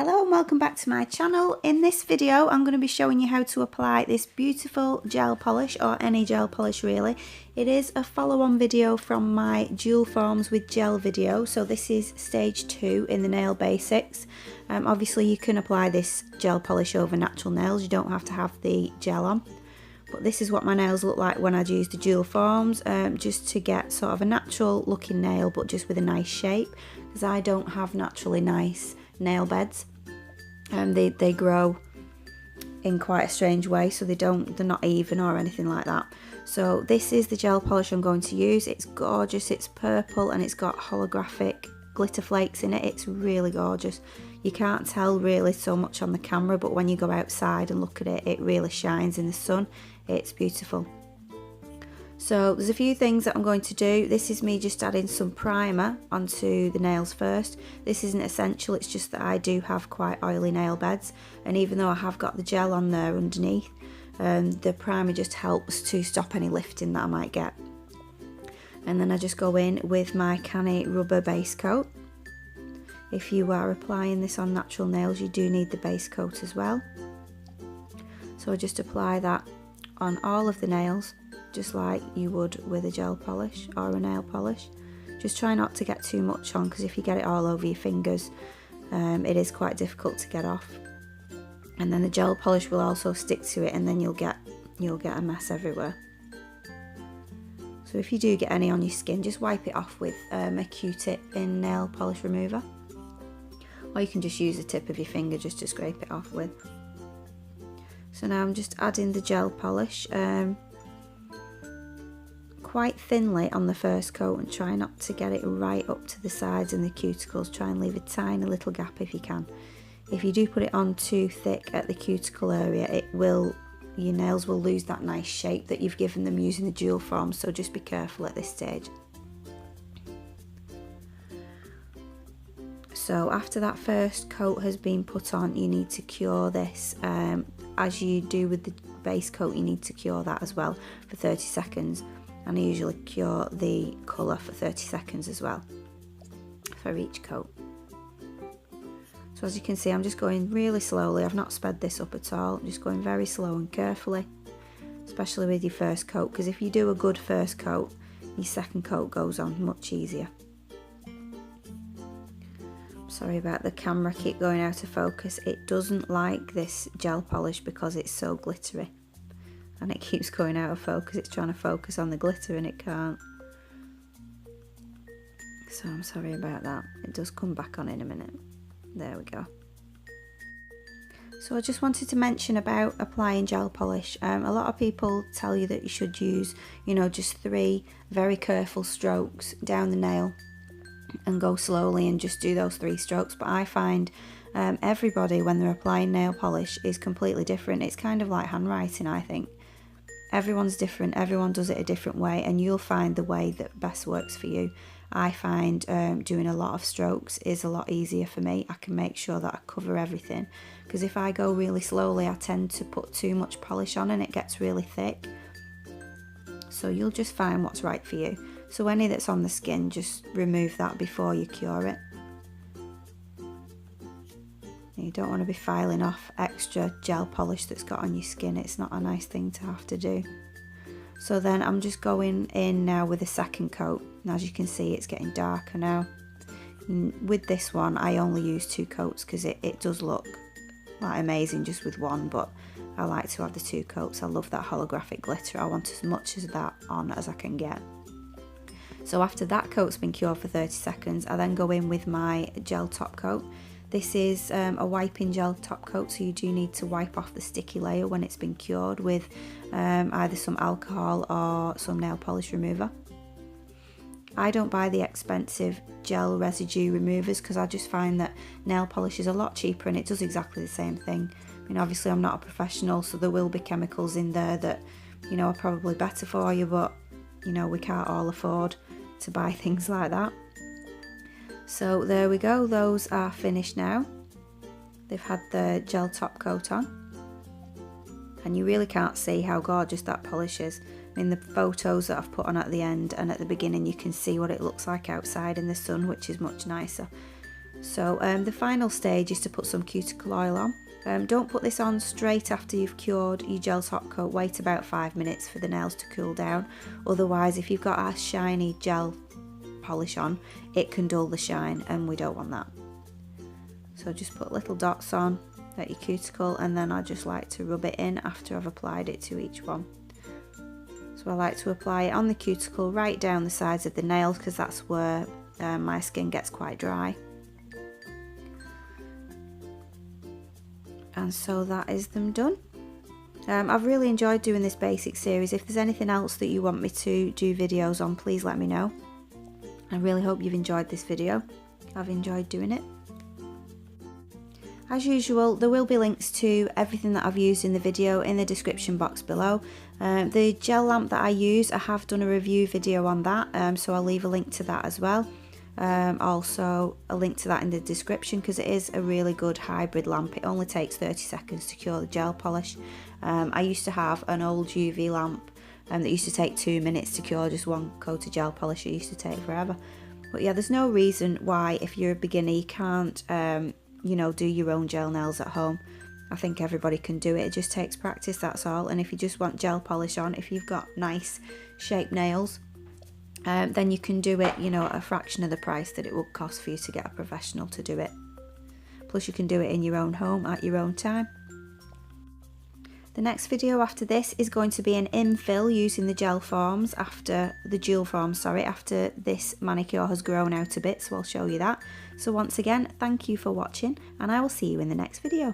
Hello and welcome back to my channel. In this video I'm going to be showing you how to apply this beautiful gel polish, or any gel polish really. It is a follow-on video from my dual forms with gel video, so this is stage 2 in the nail basics. Obviously you can apply this gel polish over natural nails, you don't have to have the gel on. But this is what my nails look like when I'd used the dual forms, just to get sort of a natural looking nail but just with a nice shape, because I don't have naturally nice nail beds. They grow in quite a strange way, so they're not even or anything like that. So this is the gel polish I'm going to use. It's gorgeous, it's purple and it's got holographic glitter flakes in it. It's really gorgeous. You can't tell really so much on the camera, but when you go outside and look at it, it really shines in the sun. It's beautiful. So there's a few things that I'm going to do. This is me just adding some primer onto the nails first. This isn't essential, it's just that I do have quite oily nail beds, and even though I have got the gel on there underneath, the primer just helps to stop any lifting that I might get. And then I just go in with my Canni rubber base coat. If you are applying this on natural nails, you do need the base coat as well. So I just apply that on all of the nails, just like you would with a gel polish or a nail polish. Just try not to get too much on, because if you get it all over your fingers, it is quite difficult to get off. And then the gel polish will also stick to it, and then you'll get a mess everywhere. So if you do get any on your skin, just wipe it off with a Q-tip in nail polish remover, or you can just use the tip of your finger just to scrape it off with. So now I'm just adding the gel polish quite thinly on the first coat, and try not to get it right up to the sides and the cuticles. Try and leave a tiny little gap if you can. If you do put it on too thick at the cuticle area, your nails will lose that nice shape that you've given them using the dual form, so just be careful at this stage. So after that first coat has been put on, you need to cure this. As you do with the base coat, you need to cure that as well for 30 seconds. And I usually cure the colour for 30 seconds as well for each coat. So as you can see, I'm just going really slowly. I've not sped this up at all. I'm just going very slow and carefully, especially with your first coat, because if you do a good first coat, your second coat goes on much easier. Sorry about the camera keep going out of focus. It doesn't like this gel polish because it's so glittery, and it keeps going out of focus. It's trying to focus on the glitter and it can't. So I'm sorry about that. It does come back on in a minute. There we go. So I just wanted to mention about applying gel polish. A lot of people tell you that you should use, just 3 very careful strokes down the nail and go slowly and just do those 3 strokes. But I find everybody, when they're applying nail polish, is completely different. It's kind of like handwriting, I think. Everyone's different, everyone does it a different way, and you'll find the way that best works for you. I find doing a lot of strokes is a lot easier for me. I can make sure that I cover everything, because if I go really slowly, I tend to put too much polish on and it gets really thick. So you'll just find what's right for you. So any that's on the skin, just remove that before you cure it. You don't want to be filing off extra gel polish that's got on your skin. It's not a nice thing to have to do. So then I'm just going in now with a second coat, and as you can see, it's getting darker now. With this one, I only use 2 coats because it does look like amazing just with one, but I like to have the 2 coats. I love that holographic glitter. I want as much of that on as I can get. So after that coat's been cured for 30 seconds, I then go in with my gel top coat. This is a wiping gel top coat, so you do need to wipe off the sticky layer when it's been cured with either some alcohol or some nail polish remover. I don't buy the expensive gel residue removers because I just find that nail polish is a lot cheaper and it does exactly the same thing. I mean, obviously I'm not a professional, so there will be chemicals in there that, are probably better for you, but, we can't all afford to buy things like that. So there we go, those are finished now. They've had the gel top coat on, and you really can't see how gorgeous that polish is. I mean, the photos that I've put on at the end and at the beginning, you can see what it looks like outside in the sun, which is much nicer. So the final stage is to put some cuticle oil on. Don't put this on straight after you've cured your gel's hot coat. Wait about 5 minutes for the nails to cool down. Otherwise, if you've got a shiny gel polish on, it can dull the shine, and we don't want that. So just put little dots on at your cuticle, and then I just like to rub it in after I've applied it to each one. So I like to apply it on the cuticle right down the sides of the nails, because that's where my skin gets quite dry. And so that is them done. I've really enjoyed doing this basic series. If there's anything else that you want me to do videos on, please let me know. I really hope you've enjoyed this video. I've enjoyed doing it. As usual, there will be links to everything that I've used in the video in the description box below. The gel lamp that I use, I have done a review video on that, so I'll leave a link to that as well. Also a link to that in the description, because it is a really good hybrid lamp. It only takes 30 seconds to cure the gel polish. I used to have an old UV lamp that used to take 2 minutes to cure just one coat of gel polish. It used to take forever. But yeah, there's no reason why, if you're a beginner, you can't you know, do your own gel nails at home. I think everybody can do it. It just takes practice, that's all. And if you just want gel polish on, if you've got nice shaped nails, then you can do it, you know, at a fraction of the price that it would cost for you to get a professional to do it. Plus you can do it in your own home at your own time. The next video after this is going to be an infill using the gel forms after the jewel forms, after this manicure has grown out a bit, so I'll show you that. So once again, thank you for watching, and I will see you in the next video.